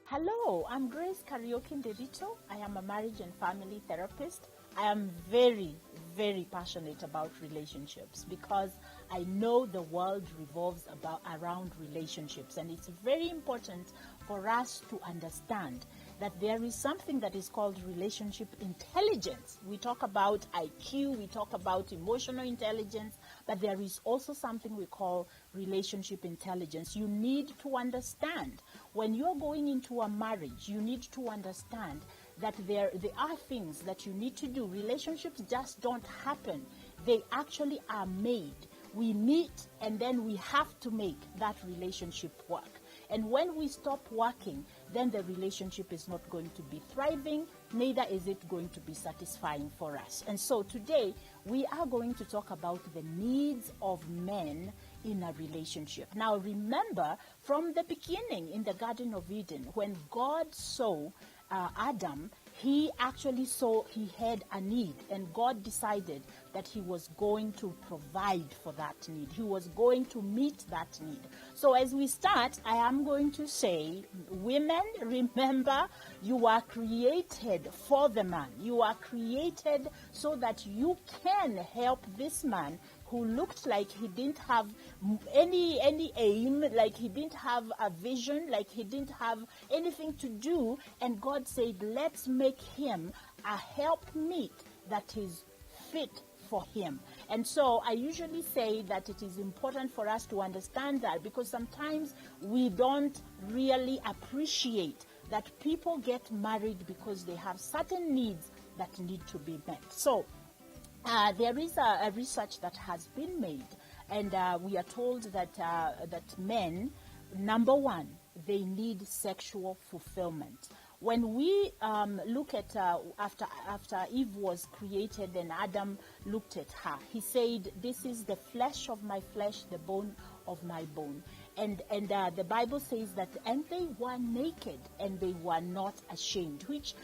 Hello, I'm Grace Karaoke Nderitu. I am a marriage and family therapist. I am very, very passionate about relationships because I know the world revolves around relationships, and it's very important for us to understand that there is something that is called relationship intelligence. We talk about IQ, we talk about emotional intelligence, but there is also something we call relationship intelligence. You need to understand when you're going into a marriage, you need to understand that there are things that you need to do. Relationships just don't happen. They actually are made. We meet and then we have to make that relationship work. And when we stop working, then the relationship is not going to be thriving, neither is it going to be satisfying for us. And so today, we are going to talk about the needs of men in a relationship. Now remember, from the beginning in the Garden of Eden, when God saw Adam, he actually saw he had a need, and God decided that he was going to provide for that need. He was going to meet that need. So as we start, I am going to say, women, remember, you are created for the man. You are created so that you can help this man who looked like he didn't have any aim, like he didn't have a vision, like he didn't have anything to do. And God said, let's make him a helpmeet that is fit for him. And so I usually say that it is important for us to understand that, because sometimes we don't really appreciate that people get married because they have certain needs that need to be met. So there is a research that has been made, and we are told that men, number one, they need sexual fulfillment. When we look at after Eve was created and Adam looked at her, he said, "This is the flesh of my flesh, the bone of my bone." And the Bible says that, and they were naked and they were not ashamed, which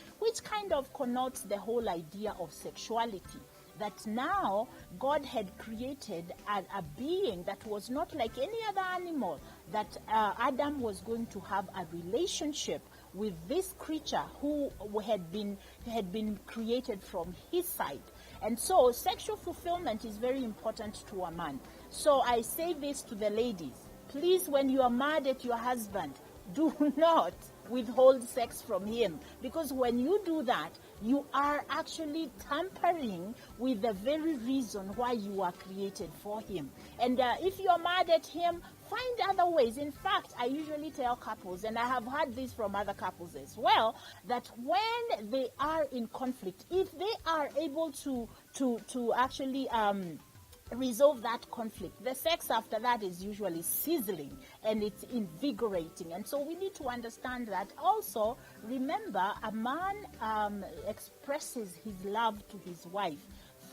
kind of connotes the whole idea of sexuality. That now God had created a being that was not like any other animal, that Adam was going to have a relationship with this creature who had been created from his side. And so sexual fulfillment is very important to a man. So I say this to the ladies, please, when you are mad at your husband, do not withhold sex from him, because when you do that, you are actually tampering with the very reason why you are created for him. And if you're mad at him, find other ways. In fact, I usually tell couples, and I have heard this from other couples as well, that when they are in conflict, if they are able to actually resolve that conflict, the sex after that is usually sizzling and it's invigorating. And so we need to understand that. Also, remember, a man expresses his love to his wife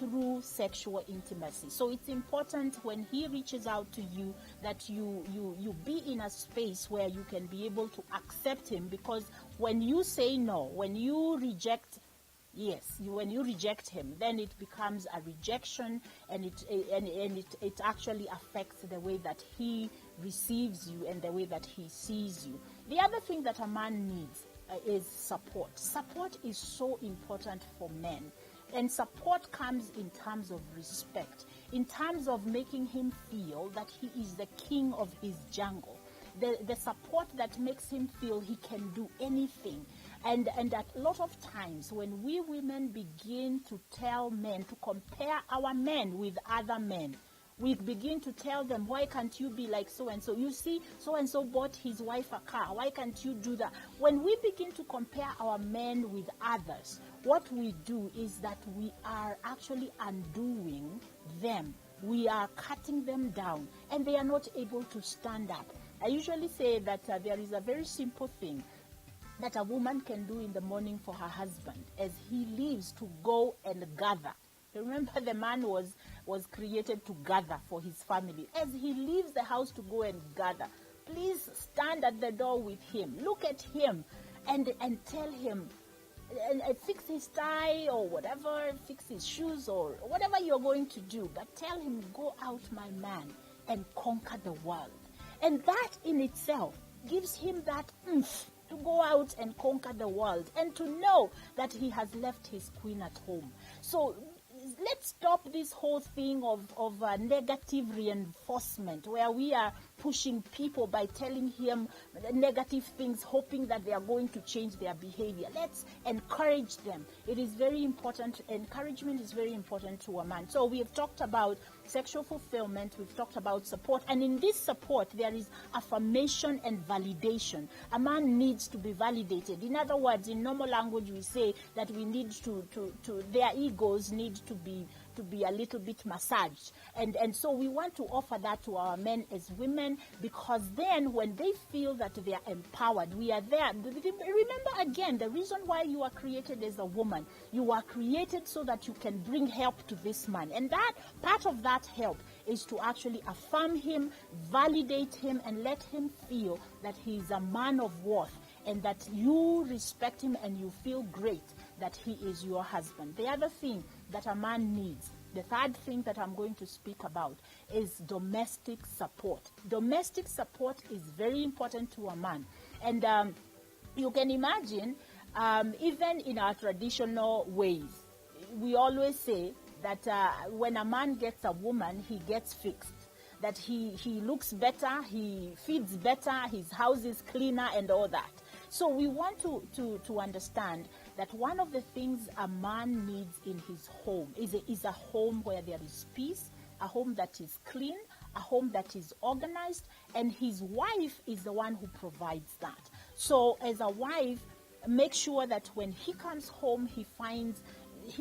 through sexual intimacy. So it's important when he reaches out to you that you be in a space where you can be able to accept him, because when you say no, when you reject, when you reject him, then it becomes a rejection, and it actually affects the way that he receives you and the way that he sees you. The other thing that a man needs is support. Support is so important for men. And support comes in terms of respect, in terms of making him feel that he is the king of his jungle. The support that makes him feel he can do anything. And a lot of times when we women begin to tell men, to compare our men with other men, we begin to tell them, why can't you be like so-and-so? You see, so-and-so bought his wife a car. Why can't you do that? When we begin to compare our men with others, what we do is that we are actually undoing them. We are cutting them down, and they are not able to stand up. I usually say that there is a very simple thing that a woman can do in the morning for her husband as he leaves to go and gather. Remember, the man was created to gather for his family. As he leaves the house to go and gather, please stand at the door with him. Look at him and tell him, and fix his tie or whatever, fix his shoes or whatever you're going to do. But tell him, go out, my man, and conquer the world. And that in itself gives him that oomph to go out and conquer the world, and to know that he has left his queen at home. So let's stop this whole thing of negative reinforcement, where we are pushing people by telling him negative things, hoping that they are going to change their behavior. Let's encourage them. It is very important. Encouragement is very important to a man. So we have talked about sexual fulfillment. We've talked about support. And in this support, there is affirmation and validation. A man needs to be validated. In other words, in normal language, we say that we need to their egos need to be a little bit massaged. And so we want to offer that to our men as women, because then when they feel that they are empowered, we are there. Remember again, the reason why you are created as a woman, you are created so that you can bring help to this man. And that part of that help is to actually affirm him, validate him, and let him feel that he is a man of worth, and that you respect him and you feel great that he is your husband. The other thing that a man needs, the third thing that I'm going to speak about, is domestic support. Domestic support is very important to a man. And you can imagine, even in our traditional ways, we always say that when a man gets a woman, he gets fixed. That he looks better, he feeds better, his house is cleaner, and all that. So we want to understand that one of the things a man needs in his home is a home where there is peace, a home that is clean, a home that is organized, and his wife is the one who provides that. So as a wife, make sure that when he comes home, he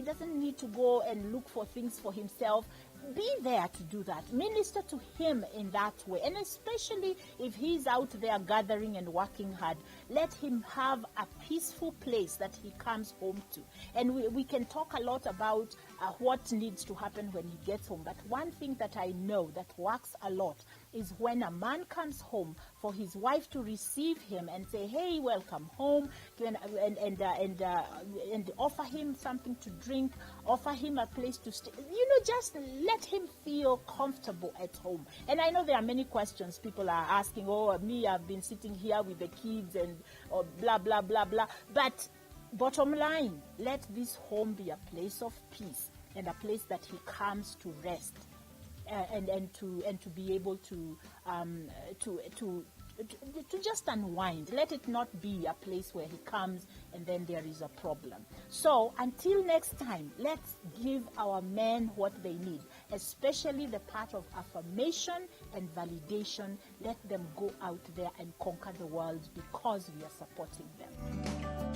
doesn't need to go and look for things for himself. Be there to do that. Minister to him in that way. And especially if he's out there gathering and working hard, let him have a peaceful place that he comes home to. And we can talk a lot about what needs to happen when he gets home. But one thing that I know that works a lot is when a man comes home, for his wife to receive him and say, hey, welcome home, and offer him something to drink, offer him a place to stay. Just let him feel comfortable at home. And I know there are many questions people are asking, I've been sitting here with the kids and blah, blah, blah, blah. But bottom line, let this home be a place of peace and a place that he comes to rest. And to be able to just unwind. Let it not be a place where he comes and then there is a problem. So until next time, let's give our men what they need, especially the part of affirmation and validation. Let them go out there and conquer the world because we are supporting them.